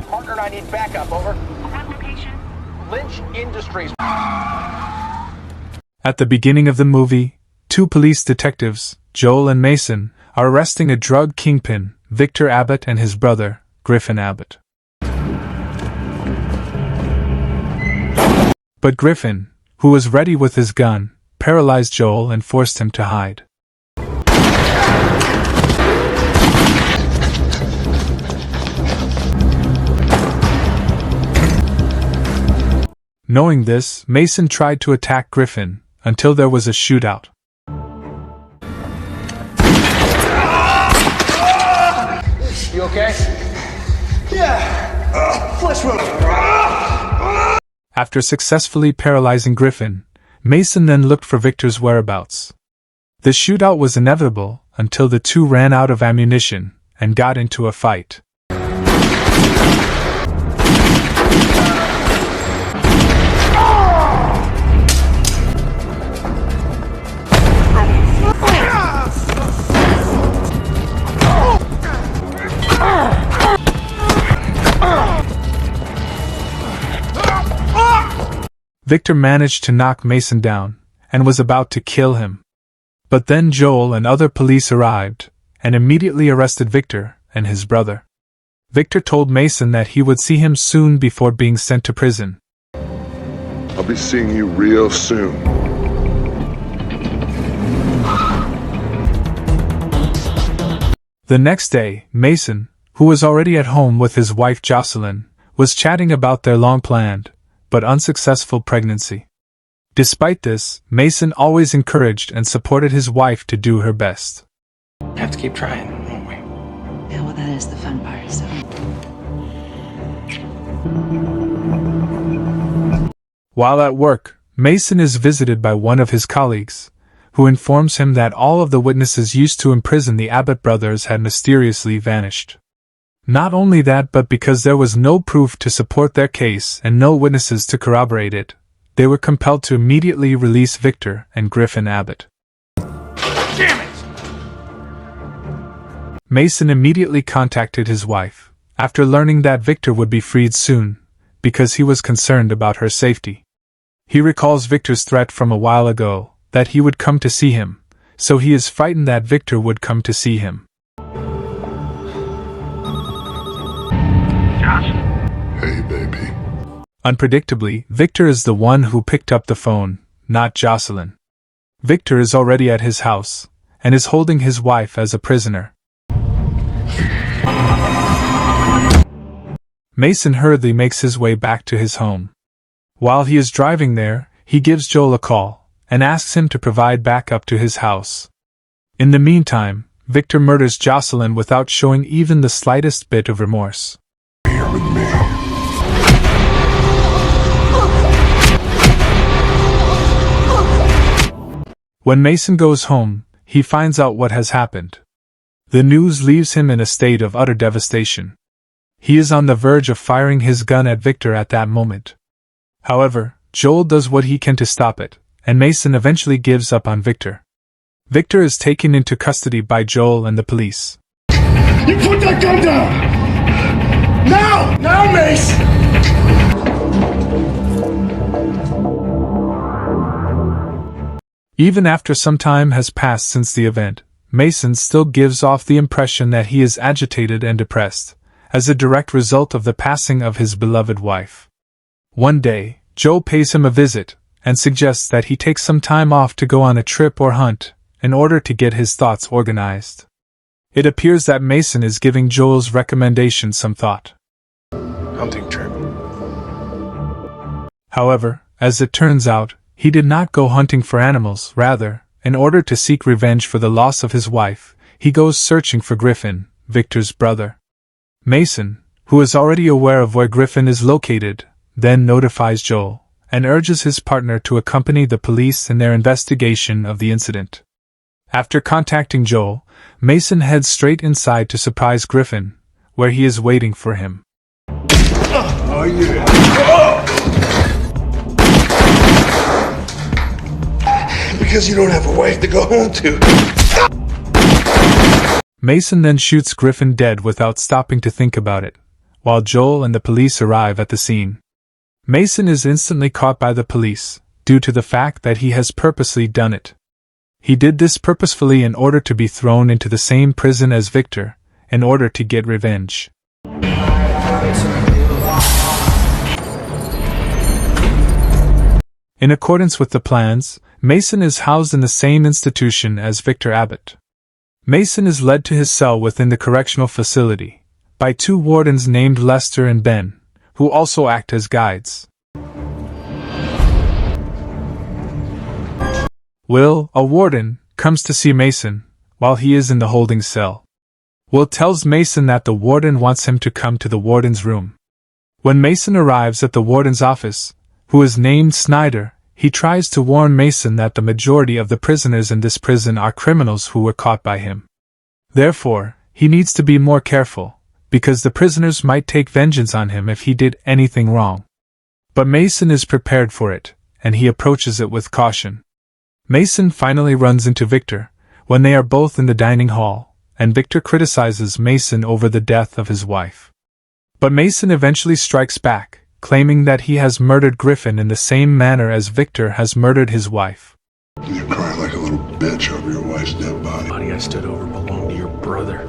partner and I need backup, over. What location? Lynch Industries. At the beginning of the movie, two police detectives, Joel and Mason, are arresting a drug kingpin, Victor Abbott, and his brother, Griffin Abbott. But Griffin, who was ready with his gun, paralyzed Joel and forced him to hide. Knowing this, Mason tried to attack Griffin, until there was a shootout. You okay? Yeah. Flesh wound. After successfully paralyzing Griffin, Mason then looked for Victor's whereabouts. The shootout was inevitable until the two ran out of ammunition and got into a fight. Victor managed to knock Mason down, and was about to kill him. But then Joel and other police arrived, and immediately arrested Victor and his brother. Victor told Mason that he would see him soon before being sent to prison. I'll be seeing you real soon. The next day, Mason, who was already at home with his wife Jocelyn, was chatting about their long-planned, but unsuccessful pregnancy. Despite this, Mason always encouraged and supported his wife to do her best. We have to keep trying, won't we? Yeah, well, that is the fun part, so. While at work, Mason is visited by one of his colleagues, who informs him that all of the witnesses used to imprison the Abbott brothers had mysteriously vanished. Not only that, but because there was no proof to support their case and no witnesses to corroborate it, they were compelled to immediately release Victor and Griffin Abbott. Damn it! Mason immediately contacted his wife, after learning that Victor would be freed soon, because he was concerned about her safety. He recalls Victor's threat from a while ago, that he would come to see him, so he is frightened that Victor would come to see him. Hey, baby. Unpredictably, Victor is the one who picked up the phone, not Jocelyn. Victor is already at his house, and is holding his wife as a prisoner. Mason hurriedly makes his way back to his home. While he is driving there, he gives Joel a call, and asks him to provide backup to his house. In the meantime, Victor murders Jocelyn without showing even the slightest bit of remorse. Here with me. When Mason goes home, he finds out what has happened. The news leaves him in a state of utter devastation. He is on the verge of firing his gun at Victor at that moment. However, Joel does what he can to stop it, and Mason eventually gives up on Victor. Victor is taken into custody by Joel and the police. You put that gun down! Now! Now, Mace! Even after some time has passed since the event, Mason still gives off the impression that he is agitated and depressed, as a direct result of the passing of his beloved wife. One day, Joel pays him a visit, and suggests that he take some time off to go on a trip or hunt, in order to get his thoughts organized. It appears that Mason is giving Joel's recommendation some thought. Hunting trip. However, as it turns out, he did not go hunting for animals. Rather, in order to seek revenge for the loss of his wife, he goes searching for Griffin, Victor's brother. Mason, who is already aware of where Griffin is located, then notifies Joel, and urges his partner to accompany the police in their investigation of the incident. After contacting Joel, Mason heads straight inside to surprise Griffin, where he is waiting for him. Oh, yeah. Because you don't have a wife to go home to. Mason then shoots Griffin dead without stopping to think about it, while Joel and the police arrive at the scene. Mason is instantly caught by the police, due to the fact that he has purposely done it. He did this purposefully in order to be thrown into the same prison as Victor, in order to get revenge. In accordance with the plans, Mason is housed in the same institution as Victor Abbott. Mason is led to his cell within the correctional facility by two wardens named Lester and Ben, who also act as guides. Will, a warden, comes to see Mason while he is in the holding cell. Will tells Mason that the warden wants him to come to the warden's room. When Mason arrives at the warden's office, who is named Snyder, he tries to warn Mason that the majority of the prisoners in this prison are criminals who were caught by him. Therefore, he needs to be more careful, because the prisoners might take vengeance on him if he did anything wrong. But Mason is prepared for it, and he approaches it with caution. Mason finally runs into Victor, when they are both in the dining hall, and Victor criticizes Mason over the death of his wife. But Mason eventually strikes back, claiming that he has murdered Griffin in the same manner as Victor has murdered his wife. You're crying like a little bitch over your wife's dead body. The body I stood over belonged to your brother.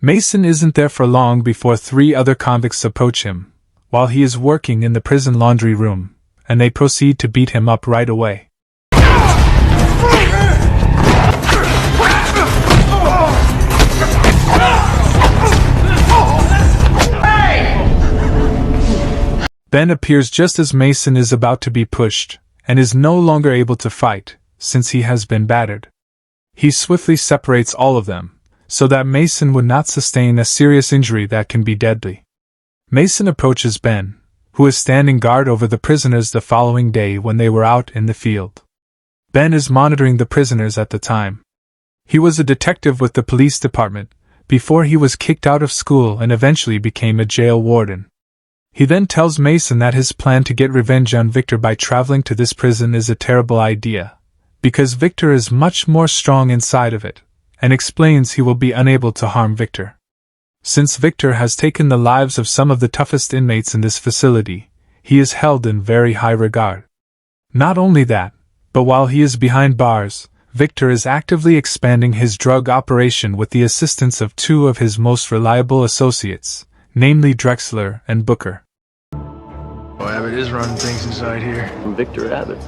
Mason isn't there for long before three other convicts approach him, while he is working in the prison laundry room, and they proceed to beat him up right away. Ben appears just as Mason is about to be pushed, and is no longer able to fight, since he has been battered. He swiftly separates all of them, so that Mason would not sustain a serious injury that can be deadly. Mason approaches Ben, who is standing guard over the prisoners the following day when they were out in the field. Ben is monitoring the prisoners at the time. He was a detective with the police department, before he was kicked out of school and eventually became a jail warden. He then tells Mason that his plan to get revenge on Victor by traveling to this prison is a terrible idea, because Victor is much more strong inside of it, and explains he will be unable to harm Victor. Since Victor has taken the lives of some of the toughest inmates in this facility, he is held in very high regard. Not only that, but while he is behind bars, Victor is actively expanding his drug operation with the assistance of two of his most reliable associates, namely Drexler and Booker. Oh, Abbott is running things inside here. Victor Abbott.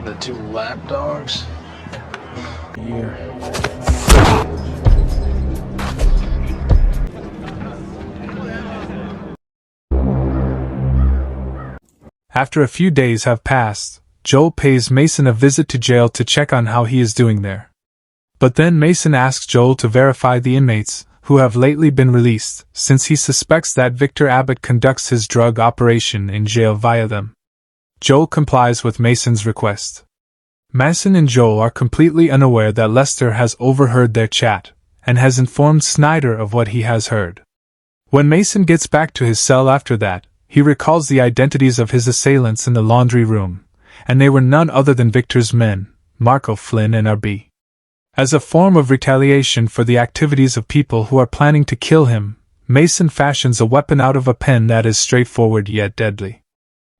The two lap dogs. Here. After a few days have passed, Joel pays Mason a visit to jail to check on how he is doing there. But then Mason asks Joel to verify the inmates who have lately been released, since he suspects that Victor Abbott conducts his drug operation in jail via them. Joel complies with Mason's request. Mason and Joel are completely unaware that Lester has overheard their chat, and has informed Snyder of what he has heard. When Mason gets back to his cell after that, he recalls the identities of his assailants in the laundry room, and they were none other than Victor's men, Marco, Flynn, and RB. As a form of retaliation for the activities of people who are planning to kill him, Mason fashions a weapon out of a pen that is straightforward yet deadly.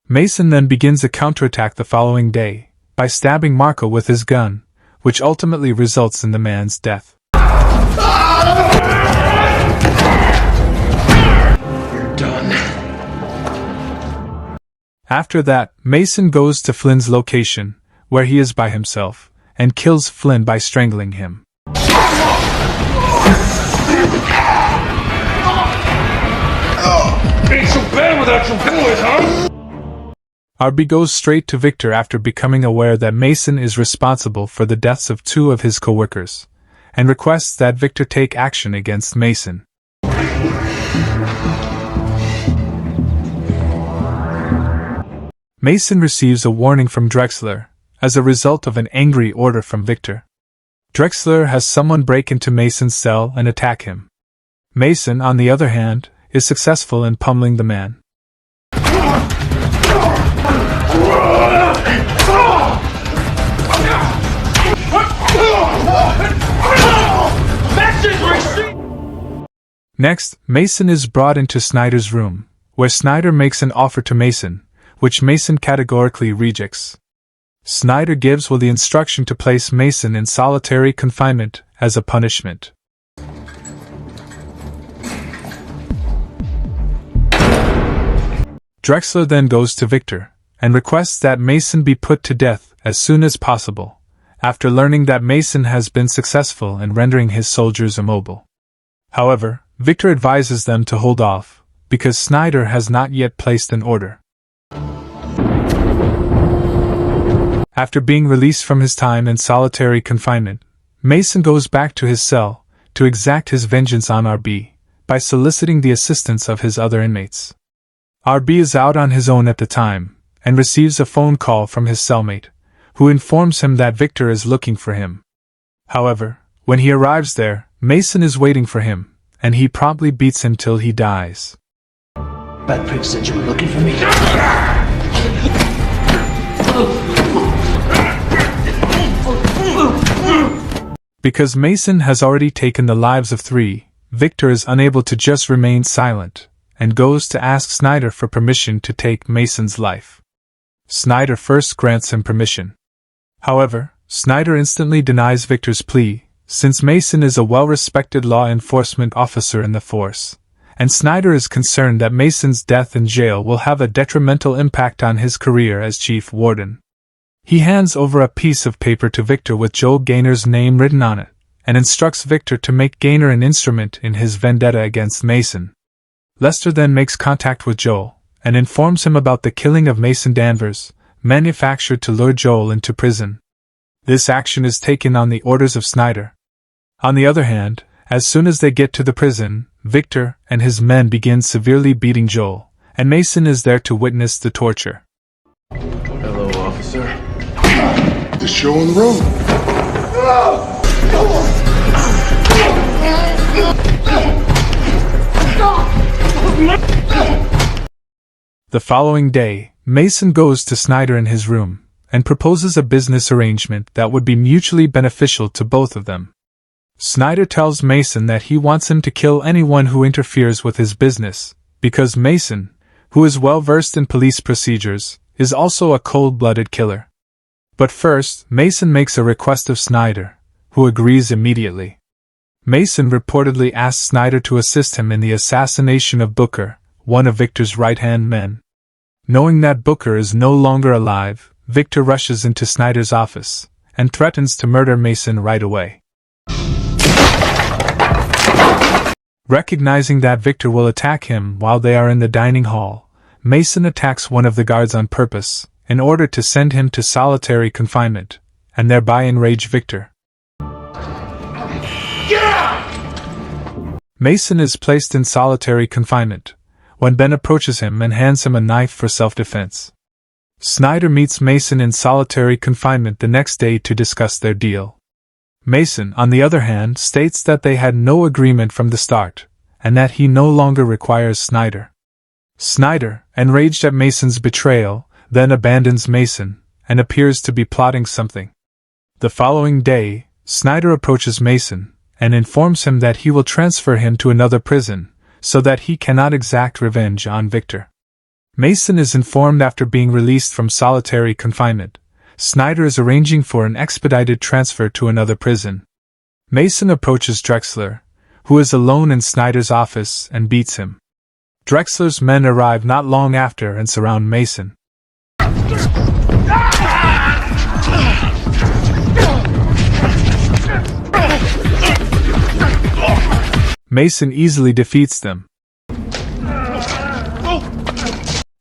Mason then begins a counterattack the following day, by stabbing Marco with his gun, which ultimately results in the man's death. You're done. After that, Mason goes to Flynn's location, where he is by himself, and kills Flynn by strangling him. Ain't so bad without your boys, huh? RB goes straight to Victor after becoming aware that Mason is responsible for the deaths of two of his coworkers, and requests that Victor take action against Mason. Mason receives a warning from Drexler, as a result of an angry order from Victor. Drexler has someone break into Mason's cell and attack him. Mason, on the other hand, is successful in pummeling the man. Max Next, Mason is brought into Snyder's room, where Snyder makes an offer to Mason, which Mason categorically rejects. Snyder gives Will the instruction to place Mason in solitary confinement as a punishment. Drexler then goes to Victor and requests that Mason be put to death as soon as possible, after learning that Mason has been successful in rendering his soldiers immobile. However, Victor advises them to hold off, because Snyder has not yet placed an order. After being released from his time in solitary confinement, Mason goes back to his cell to exact his vengeance on RB by soliciting the assistance of his other inmates. RB is out on his own at the time and receives a phone call from his cellmate, who informs him that Victor is looking for him. However, when he arrives there, Mason is waiting for him, and he promptly beats him till he dies. That prick said you were looking for me. Because Mason has already taken the lives of 3, Victor is unable to just remain silent, and goes to ask Snyder for permission to take Mason's life. Snyder first grants him permission. However, Snyder instantly denies Victor's plea, since Mason is a well-respected law enforcement officer in the force, and Snyder is concerned that Mason's death in jail will have a detrimental impact on his career as chief warden. He hands over a piece of paper to Victor with Joel Gaynor's name written on it, and instructs Victor to make Gaynor an instrument in his vendetta against Mason. Lester then makes contact with Joel, and informs him about the killing of Mason Danvers, manufactured to lure Joel into prison. This action is taken on the orders of Snyder. On the other hand, as soon as they get to the prison, Victor and his men begin severely beating Joel, and Mason is there to witness the torture. Hello, officer. The show in the room. The following day, Mason goes to Snyder in his room, and proposes a business arrangement that would be mutually beneficial to both of them. Snyder tells Mason that he wants him to kill anyone who interferes with his business, because Mason, who is well versed in police procedures, is also a cold-blooded killer. But first, Mason makes a request of Snyder, who agrees immediately. Mason reportedly asks Snyder to assist him in the assassination of Booker, one of Victor's right-hand men. Knowing that Booker is no longer alive, Victor rushes into Snyder's office, and threatens to murder Mason right away. Recognizing that Victor will attack him while they are in the dining hall, Mason attacks one of the guards on purpose, in order to send him to solitary confinement, and thereby enrage Victor. Mason is placed in solitary confinement, when Ben approaches him and hands him a knife for self-defense. Snyder meets Mason in solitary confinement the next day to discuss their deal. Mason, on the other hand, states that they had no agreement from the start, and that he no longer requires Snyder. Snyder, enraged at Mason's betrayal, then abandons Mason, and appears to be plotting something. The following day, Snyder approaches Mason, and informs him that he will transfer him to another prison, so that he cannot exact revenge on Victor. Mason is informed after being released from solitary confinement. Snyder is arranging for an expedited transfer to another prison. Mason approaches Drexler, who is alone in Snyder's office, and beats him. Drexler's men arrive not long after and surround Mason. Mason easily defeats them.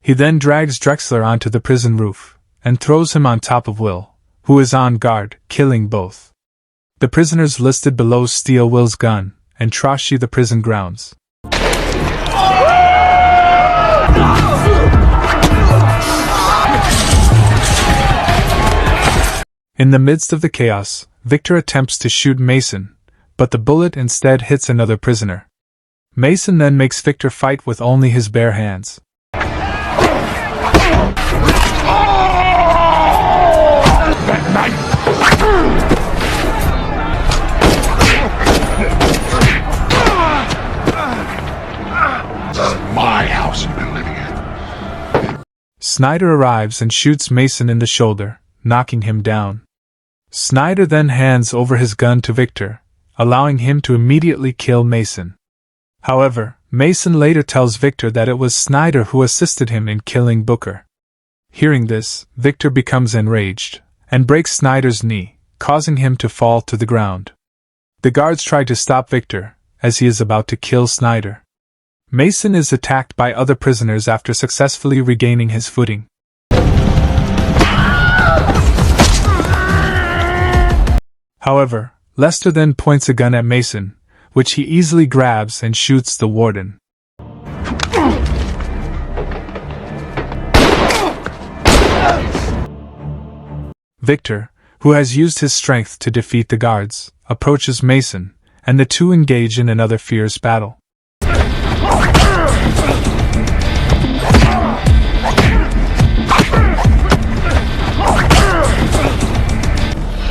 He then drags Drexler onto the prison roof, and throws him on top of Will, who is on guard, killing both. The prisoners listed below steal Will's gun, and trashy the prison grounds. In the midst of the chaos, Victor attempts to shoot Mason, but the bullet instead hits another prisoner. Mason then makes Victor fight with only his bare hands. Snyder arrives and shoots Mason in the shoulder, knocking him down. Snyder then hands over his gun to Victor, allowing him to immediately kill Mason. However, Mason later tells Victor that it was Snyder who assisted him in killing Booker. Hearing this, Victor becomes enraged and breaks Snyder's knee, causing him to fall to the ground. The guards try to stop Victor, as he is about to kill Snyder. Mason is attacked by other prisoners after successfully regaining his footing. However, Lester then points a gun at Mason, which he easily grabs and shoots the warden. Victor, who has used his strength to defeat the guards, approaches Mason, and the two engage in another fierce battle.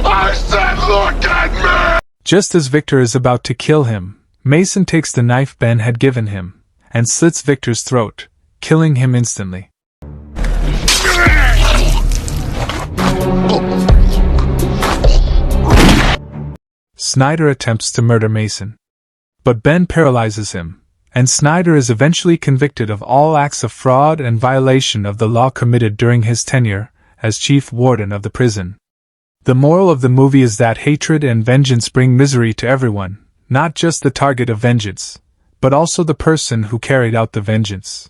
I said look at me! Just as Victor is about to kill him, Mason takes the knife Ben had given him, and slits Victor's throat, killing him instantly. Snyder attempts to murder Mason, but Ben paralyzes him, and Snyder is eventually convicted of all acts of fraud and violation of the law committed during his tenure as chief warden of the prison. The moral of the movie is that hatred and vengeance bring misery to everyone, not just the target of vengeance, but also the person who carried out the vengeance.